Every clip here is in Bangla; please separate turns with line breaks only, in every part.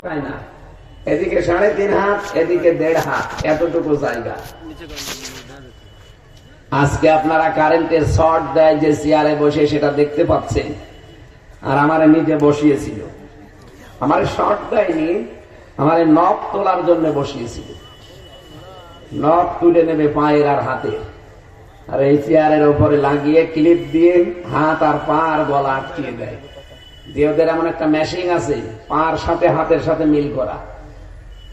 তাই না? এদিকে 3.5 হাত, এদিকে 1.5 হাত, এতটুকু জায়গা। আজকে আপনারা কারেন্টের শর্ট দেয় যে চেয়ারে বসে, সেটা দেখতে পাচ্ছেন। আর আমারে নিজে বসিয়েছিল, আমার শর্ট দেয়নি, আমার নখ তোলার জন্য বসিয়েছিল। নখ তুলে নেবে পায়ের আর হাতে, আর এই চেয়ারের উপরে লাগিয়ে ক্লিপ দিয়ে হাত আর পা আর গলা আটকিয়ে দেয়। দিয়ে ওদের এমন একটা মেশিন আছে, পার সাথে হাতের সাথে মিল করা।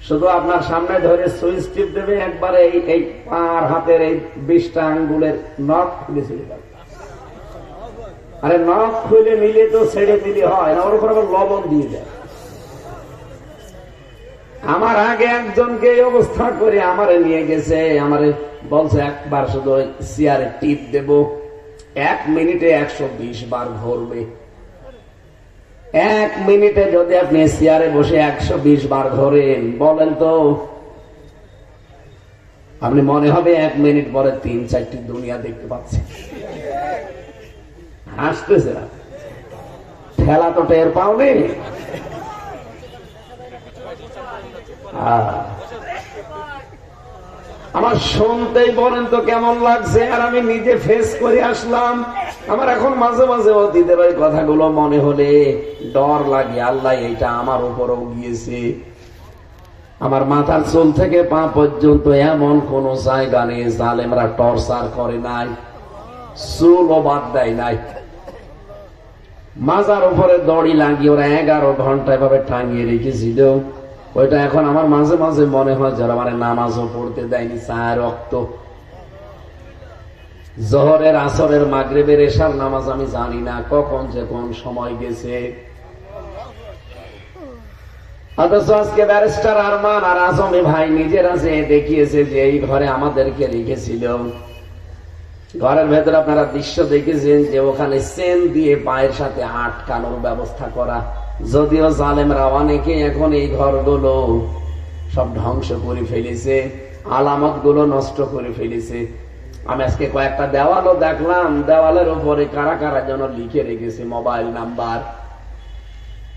শুধু আপনার সামনে ধরে সুইচ টিপ দেবে, একবারে এই পার হাতের এই 20টা আঙ্গুলের নখ খুলে চলে যাবে। আরে নখ খুলে নিলে তো ছেড়ে দিলে হয় না, ওর উপর আবার লবণ দিয়ে দেয়। আমার আগে একজনকে এই অবস্থা করে আমারে নিয়ে গেছে, আমারে বলছে একবার শুধু চেয়ারে টিপ দেব, 1 মিনিটে 120 বার ঘুরবে। 1 মিনিটে যদি আপনি চেয়ারে বসে 120 বার ঘোরেন, বলেন তো আপনি মনে হবে 1 মিনিট পরে 3-4টি দুনিয়া দেখতে পাচ্ছেন। হাসতেছে না, খেলা তো টের পাওনি। আমার শুনতেই বলেন তো কেমন লাগছে, আর আমি নিজে ফেস করে আসলাম। আমার এখন মাঝে মাঝে অতীতের ওই কথাগুলো মনে হলে ডর লাগে, আল্লাহ এইটা আমার উপরও গিয়েছে। আমার মাথার চুল থেকে পা পর্যন্ত এমন কোন জায়গা নেই জালেমরা টর্চার করে নাই, চুলও বাদ দেয় নাই। মাজার উপরে দড়ি লাগিয়ে ওরা 11 ঘন্টা এভাবে টাঙিয়ে রেখেছিল। ওইটা এখন আমার মাঝে মাঝে মনে হয় যারা আমার নামাজও পড়তে দেয়নি, চায় রক্ত। জোহরের, আসরের, মাগরিবের, এশার নামাজ আমি জানি না কখন যে কোন সময় গেছে। অথচ আজকে ব্যারিস্টার আরমান আর আজমি ভাই নিজেরা যে দেখিয়েছে যে এই ঘরে আমাদেরকে রেখেছিল। ঘরের ভেতরে আপনারা দৃশ্য দেখেছেন যে ওখানে চেন দিয়ে পায়ের সাথে আটকানোর ব্যবস্থা করা। যদিও জালেমরা অনেকে এখন এই ঘরগুলো সব ধ্বংস করে ফেলেছে, আলামত গুলো নষ্ট করে ফেলেছে। আমি আজকে কয়েকটা দেওয়ালও দেখলাম, দেওয়ালের উপরে কারা কারা যেন লিখে রেখেছে মোবাইল নাম্বার।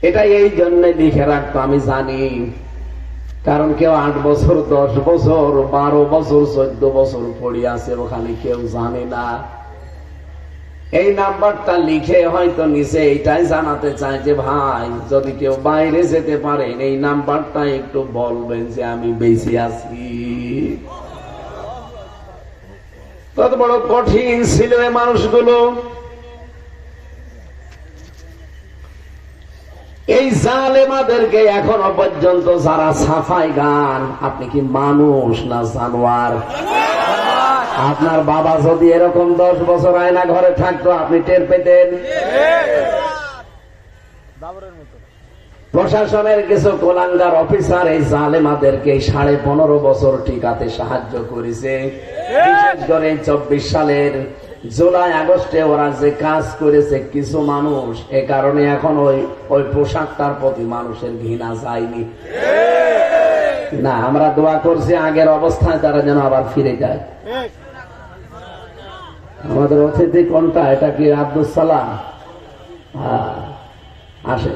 এটা এই জন্য লিখে রাখতো আমি জানি, কারণ কেউ 8 বছর, 10 বছর, 12 বছর, 14 বছর পড়ে আছে, ওখানে কেউ জানে না। এই নাম্বারটা লিখে হয়তো নিচে এইটাই জানাতে চায় যে ভাই যদি কেউ বাইরে যেতে পারেন এই নাম্বারটা একটু বলবেন যে আমি বেঁচে আছি। কত বড় কঠিন ছিল এই মানুষগুলো। এই জালেমাদেরকে এখনো পর্যন্ত যারা সাফাই গান, আপনি কি মানুষ না জানোয়ার? আপনার বাবা যদি এরকম 10 বছর আয়না ঘরে থাকতো আপনি টের পেতেন। প্রশাসনের কিছু কোলাঙ্গার অফিসার এই জালেমাদেরকে 15.5 বছর টিকাতে সাহায্য করেছে। বিশেষ করে 24 সালের জুলাই আগস্টে ওরা যে কাজ করেছে কিছু মানুষ, এ কারণে এখন ওই পোশাকটার প্রতি মানুষের ঘৃণা যায়নি। না, আমরা দোয়া করছি আগের অবস্থায় তারা যেন আবার ফিরে যায়। আমাদের অতিথি কোনটা? এটা কি আব্দুল সালাম? আসে।